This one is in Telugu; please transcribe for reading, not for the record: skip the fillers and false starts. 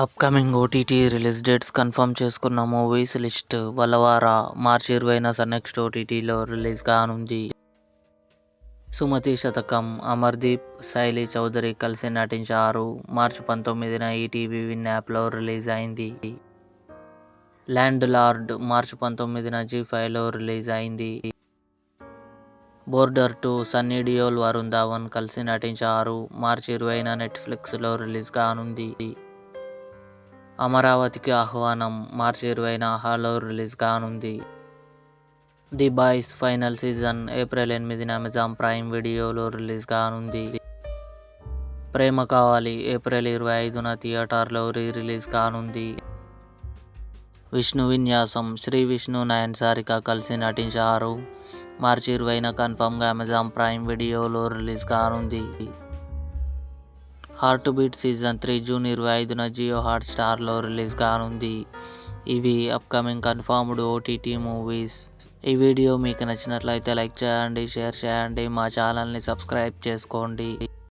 Upcoming OTT release dates confirm చేసుకున్న మూవీస్ లిస్ట్ బలవార మార్చి 20న నెక్స్ట్ ఓటీటీలో రిలీజ్ కానుంది. సుమతి శతకం అమర్దీప్, శైలి చౌదరి కలిసి నటించారు. మార్చి 19న ఈటీవీ విన్ యాప్లో రిలీజ్ అయింది. ల్యాండ్ లార్డ్ మార్చి 19న జీ5లో రిలీజ్ అయింది. బోర్డర్ 2 సన్నీ డియోల్, వరుణ్ ధావన్ కలిసి నటించారు. మార్చి 20న నెట్ఫ్లిక్స్లో రిలీజ్ కానుంది. అమరావతికి ఆహ్వానం మార్చి 20న ఆహాలో రిలీజ్ కానుంది. The Boys final season April 8న అమెజాన్ ప్రైమ్ వీడియోలో రిలీజ్ కానుంది. ప్రేమ కావాలి ఏప్రిల్ 25న థియేటర్లో రిలీజ్ కానుంది. విష్ణు విన్యాసం శ్రీ విష్ణు, నయన్ సారిక కలిసి నటించారు. మార్చి 20న కన్ఫర్మ్గా అమెజాన్ ప్రైమ్ వీడియోలో రిలీజ్ కానుంది. హార్ట్ బీట్ సీజన్ 3 జూన్ 25న జియో హాట్స్టార్లో రిలీజ్ కానుంది. ఇవి అప్కమింగ్ కన్ఫర్మ్డ్ ఓటీటీ మూవీస్. ఈ వీడియో మీకు నచ్చినట్లయితే లైక్ చేయండి, షేర్ చేయండి, మా ఛానల్ని సబ్స్క్రైబ్ చేసుకోండి.